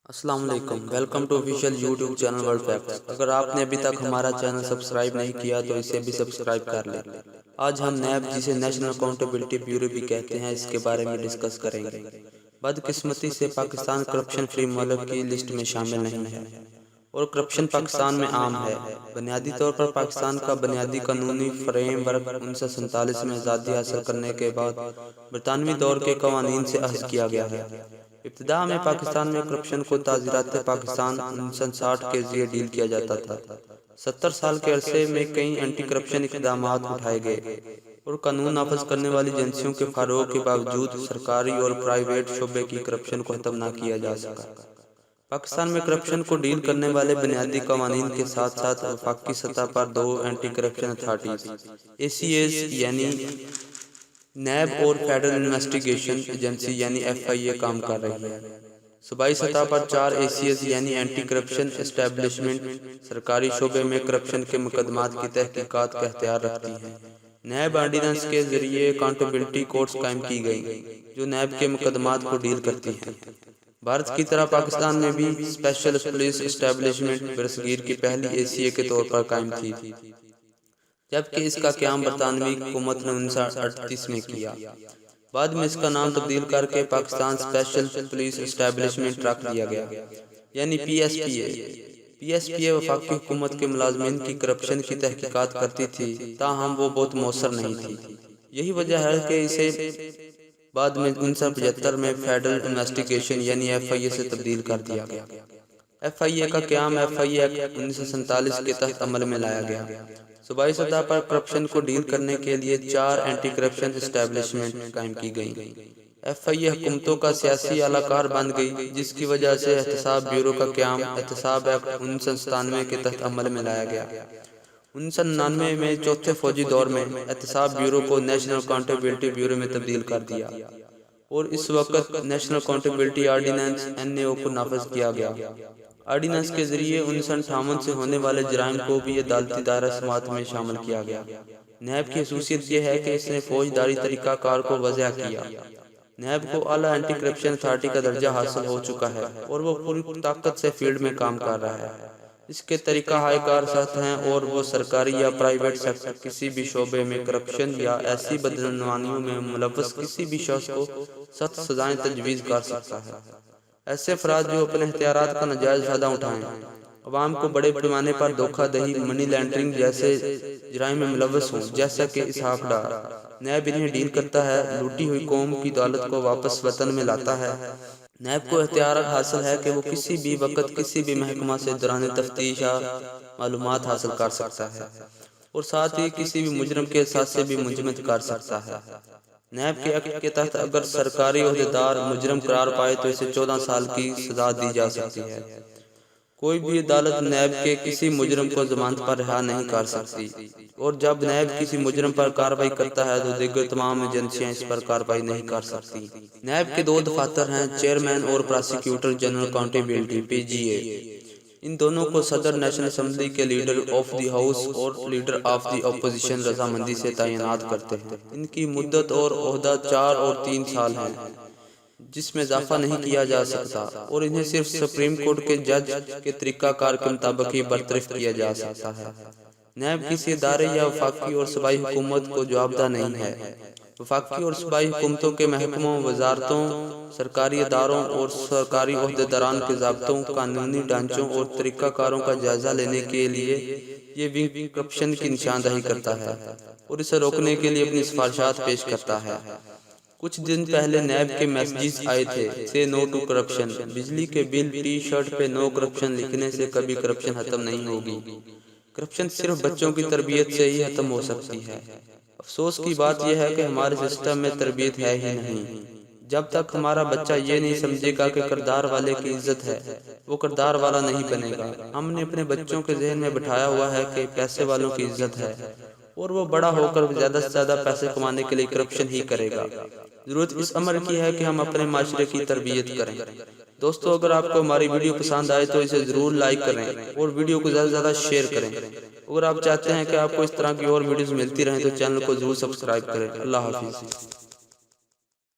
السلام علیکم، welcome to official YouTube channel world facts. اگر آپ نے ابھی تک ہمارا چینل سبسکرائب نہیں کیا تو اسے بھی سبسکرائب کر لیں۔ آج ہم نیب جسے نیشنل اکاؤنٹیبلٹی بیورو بھی کہتے ہیں اس کے بارے میں ڈسکس کریں گے۔ بدقسمتی سے پاکستان کرپشن فری ملک کی لسٹ میں شامل نہیں ہے اور کرپشن پاکستان میں عام ہے۔ بنیادی طور پر پاکستان کا بنیادی قانونی فریم ورک 1947 میں آزادی حاصل کرنے کے بعد برطانوی دور کے قوانین سے اخذ کیا گیا ہے۔ ابتدا میں پاکستان میں کرپشن کو تعزیرات پاکستان 1960 کے ذریعے ڈیل کیا جاتا تھا۔ 70 سال کے عرصے میں کئی اینٹی کرپشن اقدامات اٹھائے گئے اور قانون نافذ کرنے والی ایجنسیوں کے فروغ کے باوجود سرکاری اور پرائیویٹ شعبے کی کرپشن کو ختم نہ کیا جا سکا۔ پاکستان میں کرپشن کو ڈیل کرنے والے بنیادی قوانین کے ساتھ ساتھ وفاقی سطح پر دو اینٹی کرپشن اتھارٹیز ACAs یعنی نیب اور فیڈرل انویسٹیگیشن ایجنسی یعنی FIA کام کر رہی ہے۔ صوبائی سطح پر 4 ACAs یعنی اینٹی کرپشن اسٹیبلشمنٹ سرکاری شعبے میں کرپشن کے مقدمات کی تحقیقات کا اختیار رکھتی ہیں۔ نیب آرڈیننس کے ذریعے اکاؤنٹیبلٹی کورٹس قائم کی گئی جو نیب کے مقدمات کو ڈیل کرتی ہیں۔ بھارت کی طرح پاکستان میں بھی اسپیشل پولیس اسٹیبلشمنٹ برصغیر کی پہلی ACA کے طور پر قائم تھی، جبکہ اس کا قیام برطانوی حکومت نے 1938 میں کیا۔ بعد میں اس کا نام تبدیل کر کے پاکستان اسپیشل پولیس اسٹیبلشمنٹ رکھ دیا گیا یعنی PSPA وفاقی حکومت کے ملازمین کی کرپشن کی تحقیقات کرتی تھی، تاہم وہ بہت مؤثر نہیں تھی۔ یہی وجہ ہے کہ اسے بعد میں 1975 میں فیڈرل انویسٹیگیشن یعنی FIA سے تبدیل کر دیا گیا۔ FIA کا قیام FIA ایکٹ 1947 کے تحت عمل میں لایا گیا۔ صوبائی سطح پر کرپشن کو ڈیل کرنے کے لیے 4 اینٹی کرپشن اسٹیبلشمنٹ قائم کی گئیں۔ FIA حکومتوں کا سیاسی اعلی کار بن گئی، جس کی وجہ سے احتساب بیورو کا قیام احتساب ایکٹ 1997 کے تحت عمل میں لایا گیا۔ 1999 میں چوتھے فوجی دور میں احتساب بیورو کو نیشنل اکاؤنٹیبلٹی بیورو میں تبدیل کر دیا اور اس وقت نیشنل اکاؤنٹیبلٹی آرڈیننس NAO کو نافذ کیا گیا۔ آرڈیننس کے ذریعے 1958 سے ہونے والے جرائم کو بھی عدالتی دائرہ سماعت میں شامل کیا گیا۔ نیب کی خصوصیت یہ ہے کہ اس نے فوجداری طریقہ کار کو وضع کیا۔ نیب کو اعلیٰ اینٹی کرپشن اتھارٹی کا درجہ حاصل ہو چکا ہے اور وہ پوری طاقت سے فیلڈ میں کام کر رہا ہے۔ اس کے طریقہ ہائے کار سخت ہیں اور وہ سرکاری یا پرائیویٹ سیکٹر کسی بھی شعبے میں کرپشن یا ایسی بدعنوانیوں میں ملوث کسی بھی شخص کو سخت سزائیں تجویز کر سکتا ہے۔ ایسے افراد جو اپنے اختیارات کا ناجائز فائدہ اٹھائیں، عوام کو بڑے پیمانے پر دھوکہ دہی، منی لانڈرنگ جیسے جرائم میں ملوث ہوں، جیسا کہ اسحاق ڈار۔ نیب انہیں ڈیل کرتا ہے، لوٹی ہوئی قوم کی دولت کو واپس وطن میں لاتا ہے۔ نیب کو اختیار حاصل ہے کہ وہ کسی بھی وقت کسی بھی محکمہ سے دوران تفتیش معلومات حاصل کر سکتا ہے اور ساتھ ہی کسی بھی مجرم کے اثاثے بھی منجمد کر سکتا ہے۔ نیب کے ایکٹ کے تحت اگر سرکاری عہدیدار مجرم قرار پائے تو اسے 14 سال کی سزا دی جا سکتی ہے۔ کوئی بھی عدالت نیب کے کسی مجرم کو ضمانت پر رہا نہیں کر سکتی اور جب نیب کسی مجرم پر کارروائی کرتا ہے تو دیگر تمام ایجنسیاں اس پر کارروائی نہیں کر سکتی۔ نیب کے 2 دفاتر ہیں، چیئرمین اور پراسیکیوٹر جنرل اکاؤنٹیبلٹی PGA۔ ان دونوں کو صدر نیشنل اسمبلی کے لیڈر آف دی ہاؤس اور لیڈر آف دی اپوزیشن رضامندی سے تعینات کرتے ہیں۔ ان کی مدت اور عہدہ 4 اور 3 سال ہیں، جس میں اضافہ نہیں کیا جا سکتا اور انہیں صرف سپریم کورٹ کے جج کے طریقہ کار کے مطابق ہی برطرف کیا جا سکتا ہے۔ نیب کسی ادارے یا وفاقی اور صوبائی حکومت کو جوابدہ نہیں ہے۔ وفاقی اور صوبائی حکومتوں کے محکموں، وزارتوں، سرکاری اداروں اور سرکاری عہدیداران کے ضابطوں، قانونی ڈھانچوں اور طریقہ کاروں کا جائزہ لینے کے لیے یہ ونگ کرپشن کی نشاندہی کرتا ہے اور اسے روکنے کے لیے اپنی سفارشات پیش کرتا ہے۔ کچھ دن پہلے نیب کے میسیجز آئے تھے، سے نو ٹو کرپشن۔ بجلی کے بل ٹی شرٹ پہ نو کرپشن لکھنے سے کبھی کرپشن ختم نہیں ہوگی۔ کرپشن صرف بچوں کی تربیت سے ہی ختم ہو سکتی ہے۔ افسوس کی بات یہ ہے کہ ہمارے سسٹم میں تربیت ہے ہی نہیں۔ جب تک ہمارا بچہ یہ نہیں سمجھے گا کہ کردار والے کی عزت ہے، وہ کردار والا نہیں بنے گا۔ ہم نے اپنے بچوں کے ذہن میں بٹھایا ہوا ہے کہ پیسے والوں کی عزت ہے اور وہ بڑا ہو کر زیادہ سے زیادہ پیسے کمانے کے لیے کرپشن ہی کرے گا۔ ضرورت اس امر کی ہے کہ ہم اپنے معاشرے کی تربیت کریں۔ دوستو، اگر آپ کو ہماری ویڈیو پسند آئے تو اسے ضرور لائک کریں اور ویڈیو کو زیادہ سے زیادہ شیئر کریں۔ اگر آپ چاہتے ہیں کہ آپ کو اس طرح کی اور ویڈیوز ملتی رہیں تو چینل کو ضرور سبسکرائب کریں۔ اللہ حافظ۔